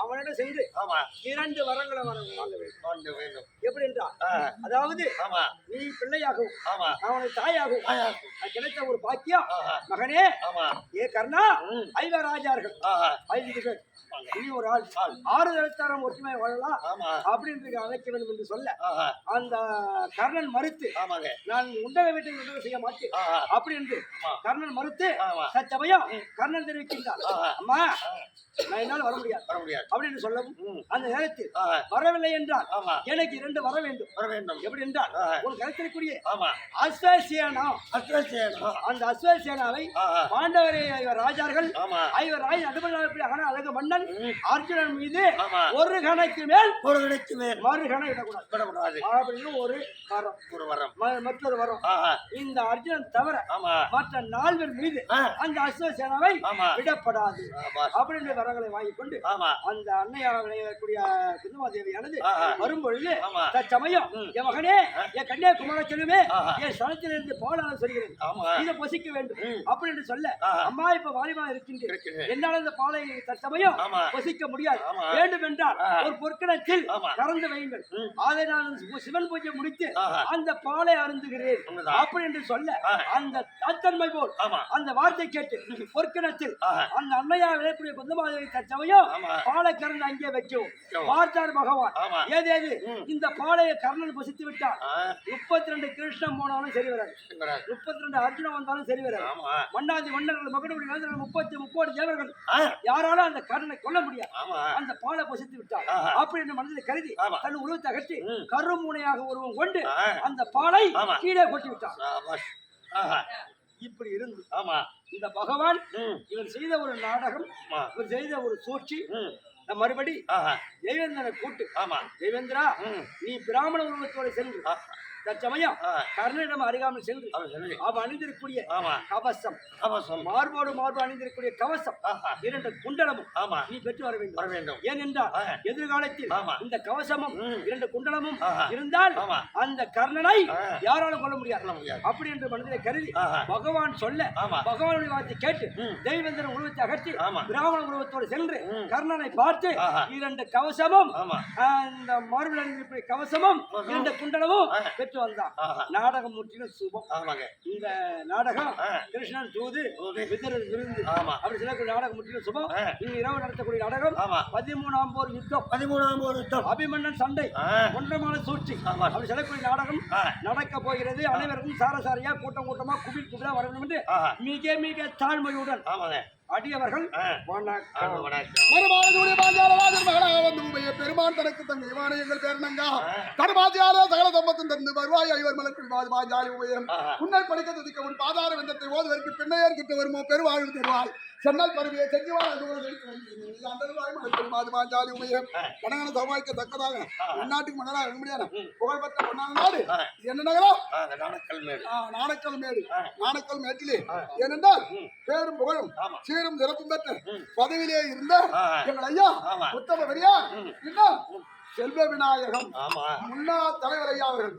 அவனிடம் சென்று இரண்டு வரங்களை வாங்க வேண்டும். எப்படி என்றால், அதாவது நீ பிள்ளையாகவும் அவனை தாயாகவும் கிடைத்த ஒரு பாக்கியம் மகனே. ஏ கர்ணா, ஐவராஜார்கள் 5 பேர், இனி ஒரு ஆள் 6 எழுத்தாரம் ஒற்றுமை வாழலாம் அப்படின்னு அழைக்க வேண்டும் என்று சொல்ல, அந்த கர்ணன் மறுத்து, நான் உண்டக வீட்டை உதவி செய்ய மாட்டேன் அப்படி என்று கர்ணன் மறுத்து சச்சமயம் கர்ணன் தெரிவிக்கின்றார், அம்மா நான் என்னால் வர முடியாது அப்படின்னு சொல்லவும், அந்த நேரத்தில் வரவில்லை என்றால் எனக்கு 2 வர வேண்டும். எப்படி என்றால், ஒரு கருத்திற்குரிய அஸ்வசேனா, அந்த அஸ்வசேனாவை பாண்டவரை 5 ராஜார்கள் 5 ராஜ நடுமண அழகு மன்னன் அர்ஜுனன் மீது ஒரு கணக்கு மேல் மறு கணக்கு விடக்கூடாது அப்படின்னு ஒரு வரம், மற்றொரு வரம். இந்த அர்ஜுனன் தவிர மற்ற 4 பேர் மீது அந்த அஸ்வசேனாவை விடப்படாது அப்படின்னு வரங்களை வாங்கிக் கொண்டு அந்த அன்னையாக விளையக்கூடிய குந்தமாதேவியானது வரும்பொழுது தற்சமயம், என் மகனே, என் கன்னியாகுமரி செல்லுமே, என் ஸ்தலத்திலிருந்து பாலாளர் சொல்கிறேன், இதை பொசிக்க வேண்டும் அப்படின்னு சொல்ல, அம்மா இப்ப வாலிபா இருக்கின்றேன், என்னால் இந்த பாலை தற்சமயம் பொசிக்க முடியாது, வேண்டும் என்றால் ஒரு பொற்கணத்தில் கறந்து வையுங்கள், அதை நான் சிவன் பூஜை முடித்து அந்த பாலை அருந்துகிறேன் அப்படி என்று சொல்ல, அந்த தத்தன்மை போல் அந்த வார்த்தை கேட்டு பொற்கணத்தில் அந்த அன்னையா விளையக்கூடிய குந்தமாதேவி தற்சமயம் பாலை கறந்து அங்கே வைக்கவும் பார்த்தார் பகவான். ஏதேது இந்த பாலையை கர்ணன் பொசித்து விட்டார், 32 கிருஷ்ணன் போனாலும் சரி வராது, 32 அர்ஜுனன் வந்தாலும் சரி வராது, மன்னாதி மன்னர்கள் மகனுடைய 30 தேவர்கள் யாராலும் அந்த கர்ணனை கொல்ல முடியாது, அந்த பாலை பொசித்து விட்டார் அப்படி என்று மனதில் கருதி தன் உருவத்தை அகற்றி கருமூனையாக உருவம் கொண்டு அந்த பாலை கீழே கொட்டி விட்டார். இப்படி இருந்து இந்த பகவான் இவர் செய்த ஒரு நாடகம், இவர் செய்த ஒரு சூழ்ச்சி, மறுபடி தேவேந்திரனை கூட்டு, தேவேந்திரா நீ பிராமண உருவத்தோடு சென்று தற்சமயம் கர்ணனிடம் அருகாமல் சென்று அவன் அணிந்திருக்கூடிய கவசம், மார்போடு மார்பு அணிந்திருக்கூடிய கவசம் 2 குண்டலமும் நீ பெற்று வர வேண்டும். ஏனென்றால் எதிர்காலத்தில் இந்த கவசமும் 2 குண்டலமும் இருந்தால் அந்த கர்ணனை யாராலும் கொள்ள முடியாது அப்படி என்று மனதிலே கருதி பகவான் சொல்ல, பகவானுடைய வார்த்தை கேட்டு தெய்வேந்திரன் உருவத்தை அகற்றி பிராமண உருவத்தோடு சென்று கர்ணனை பார்த்து 2 கவசமும் இந்த மார்பில் அணிந்திருக்கூடிய கவசமும் 2 குண்டலமும் பெற்று வந்தான். நாடகம் முற்றிலும் சுபம். இந்த நாடகம் கிருஷ்ணன் தூது, விதிரர் விருந்து அப்படி சொல்லக்கூடிய நாடகம் முற்றிலும் சுபம். இங்க இரவு நடத்தக்கூடிய நாடகம் 13ஆம் போர் யுத்தம், அபிமன்னன் சண்டை, ஒன்றமான சூழ்ச்சி அப்படி சொல்லக்கூடிய நாடகம் நடக்க போகிறது. அனைவருக்கும் சாரசாரியா கூட்டம் கூட்டமா குபிலா வர வேண்டும் என்று மிக மிக தாழ்மையுடன் அடியவர்கள் பெருமான் தனக்கு தங்க இவானயங்கள் பேரணங்கா கருமாதியாரோ சகல சம்பத்தும் தந்து வருவாய் ஐவர் மலக்கு பாஜாலி உபயம் உன்னை படிக்க துதிக்க உன் பாதார வெந்தத்தை ஓதுவதற்கு பின்னையர் கிட்ட வருமோ பெருவாழ்வு தருவாய் சென்னல் பருவியை செஞ்சுவாய் பாஜாலி உபயம் கணவன சமாளிக்க தக்கதாக உள்நாட்டுக்கு மன்னராக முடியாது புகழ்பெற்ற பொன்னான நாடு என்ன நகரம்? நாணக்கல் மேட்டிலே. ஏனென்றால் பேரும் புகழும் சீரும் சிறப்பும் பெற்ற பதவியிலே இருந்த எங்கள் ஐயா உத்தம பெரியார் இன்னும் செல்வ விநாயகம் முன்னாள் தலைவர் ஐயா அவர்கள்